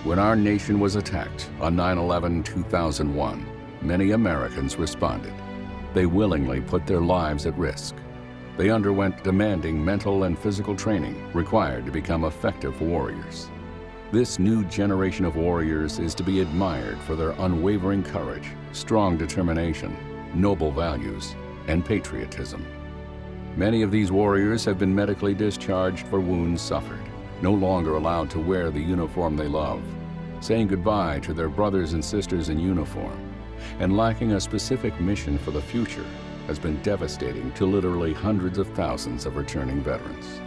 When our nation was attacked on 9/11/2001, many Americans responded. They willingly put their lives at risk. They underwent demanding mental and physical training required to become effective warriors. This new generation of warriors is to be admired for their unwavering courage, strong determination, noble values, and patriotism. Many of these warriors have been medically discharged for wounds suffered, no longer allowed to wear the uniform they love, saying goodbye to their brothers and sisters in uniform, and lacking a specific mission for the future has been devastating to literally hundreds of thousands of returning veterans.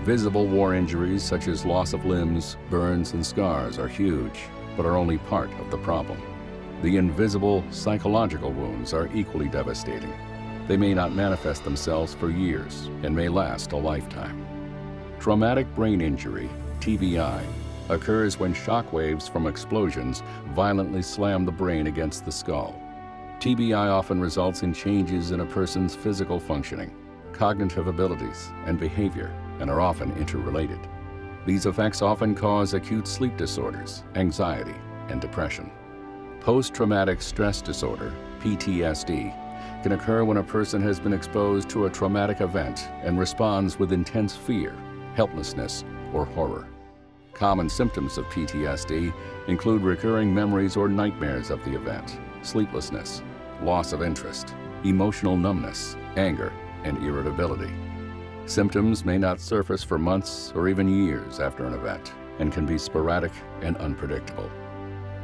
Visible war injuries such as loss of limbs, burns, and scars are huge, but are only part of the problem. The invisible psychological wounds are equally devastating. They may not manifest themselves for years and may last a lifetime. Traumatic brain injury, TBI, occurs when shock waves from explosions violently slam the brain against the skull. TBI often results in changes in a person's physical functioning, cognitive abilities, and behavior, and are often interrelated. These effects often cause acute sleep disorders, anxiety, and depression. Post-traumatic stress disorder, PTSD, can occur when a person has been exposed to a traumatic event and responds with intense fear, helplessness, or horror. Common symptoms of PTSD include recurring memories or nightmares of the event, sleeplessness, loss of interest, emotional numbness, anger, and irritability. Symptoms may not surface for months or even years after an event and can be sporadic and unpredictable.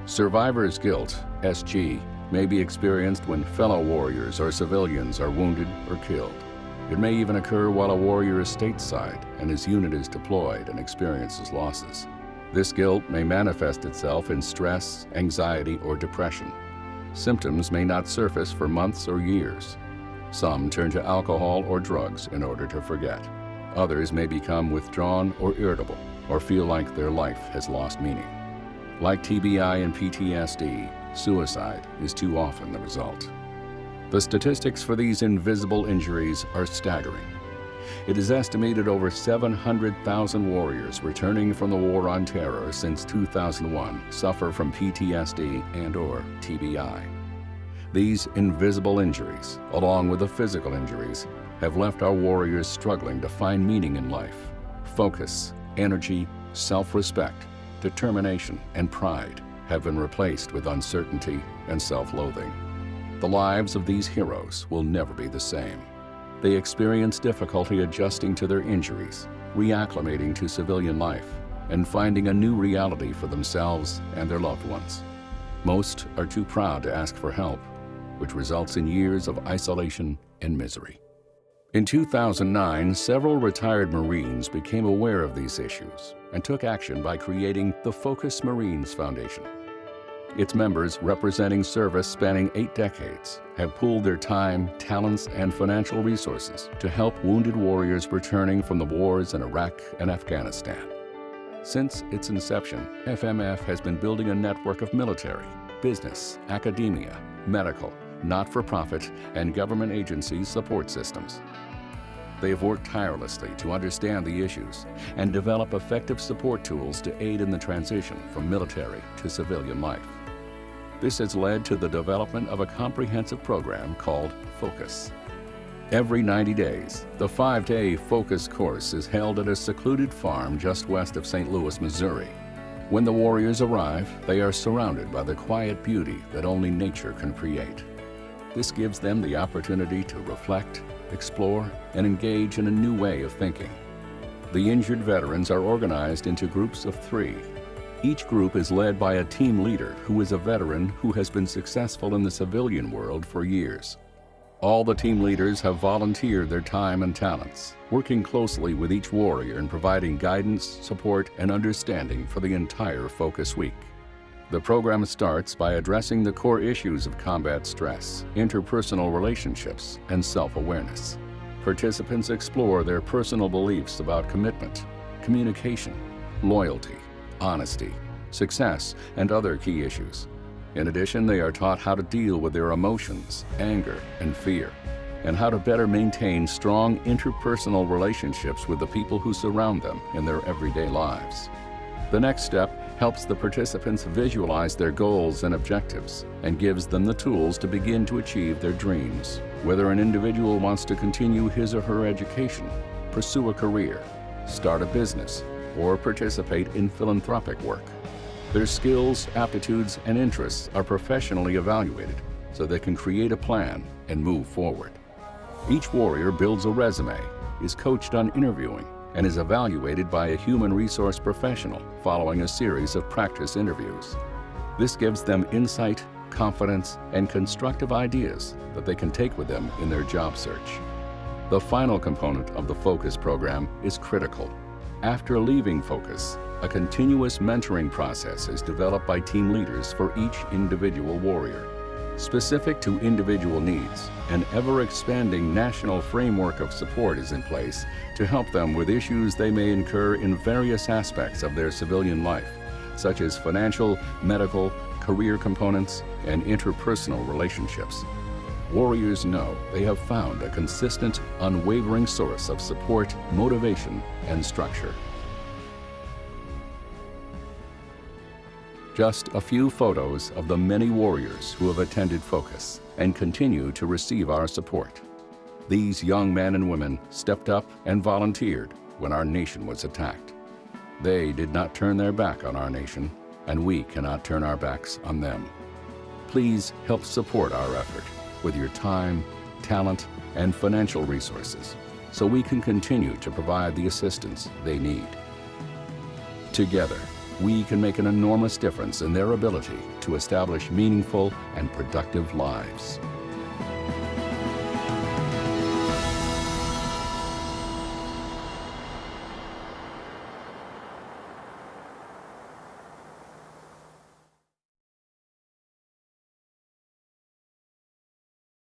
Survivor's guilt, SG, may be experienced when fellow warriors or civilians are wounded or killed. It may even occur while a warrior is stateside and his unit is deployed and experiences losses. This guilt may manifest itself in stress, anxiety, or depression. Symptoms may not surface for months or years. Some turn to alcohol or drugs in order to forget. Others may become withdrawn or irritable, or feel like their life has lost meaning. Like TBI and PTSD, suicide is too often the result. The statistics for these invisible injuries are staggering. It is estimated over 700,000 warriors returning from the War on Terror since 2001 suffer from PTSD and/or TBI. These invisible injuries, along with the physical injuries, have left our warriors struggling to find meaning in life. Focus, energy, self-respect, determination, and pride have been replaced with uncertainty and self-loathing. The lives of these heroes will never be the same. They experience difficulty adjusting to their injuries, reacclimating to civilian life, and finding a new reality for themselves and their loved ones. Most are too proud to ask for help, which results in years of isolation and misery. In 2009, several retired Marines became aware of these issues and took action by creating the Focus Marines Foundation. Its members, representing service spanning 8 decades, have pooled their time, talents, and financial resources to help wounded warriors returning from the wars in Iraq and Afghanistan. Since its inception, FMF has been building a network of military, business, academia, medical, not-for-profit, and government agency support systems. They have worked tirelessly to understand the issues and develop effective support tools to aid in the transition from military to civilian life. This has led to the development of a comprehensive program called Focus. Every 90 days, the 5-day Focus course is held at a secluded farm just west of St. Louis, Missouri. When the warriors arrive, they are surrounded by the quiet beauty that only nature can create. This gives them the opportunity to reflect, explore, and engage in a new way of thinking. The injured veterans are organized into groups of 3. Each group is led by a team leader who is a veteran who has been successful in the civilian world for years. All the team leaders have volunteered their time and talents, working closely with each warrior in providing guidance, support, and understanding for the entire Focus Week. The program starts by addressing the core issues of combat stress, interpersonal relationships, and self-awareness. Participants explore their personal beliefs about commitment, communication, loyalty, honesty, success, and other key issues. In addition, they are taught how to deal with their emotions, anger, and fear, and how to better maintain strong interpersonal relationships with the people who surround them in their everyday lives. The next step helps the participants visualize their goals and objectives, and gives them the tools to begin to achieve their dreams. Whether an individual wants to continue his or her education, pursue a career, start a business, or participate in philanthropic work, their skills, aptitudes, and interests are professionally evaluated so they can create a plan and move forward. Each warrior builds a resume, is coached on interviewing, and is evaluated by a human resource professional following a series of practice interviews. This gives them insight, confidence, and constructive ideas that they can take with them in their job search. The final component of the Focus program is critical. After leaving Focus, a continuous mentoring process is developed by team leaders for each individual warrior. Specific to individual needs, an ever-expanding national framework of support is in place to help them with issues they may incur in various aspects of their civilian life, such as financial, medical, career components, and interpersonal relationships. Warriors know they have found a consistent, unwavering source of support, motivation, and structure. Just a few photos of the many warriors who have attended Focus and continue to receive our support. These young men and women stepped up and volunteered when our nation was attacked. They did not turn their back on our nation, and we cannot turn our backs on them. Please help support our effort with your time, talent, and financial resources so we can continue to provide the assistance they need. Together, we can make an enormous difference in their ability to establish meaningful and productive lives.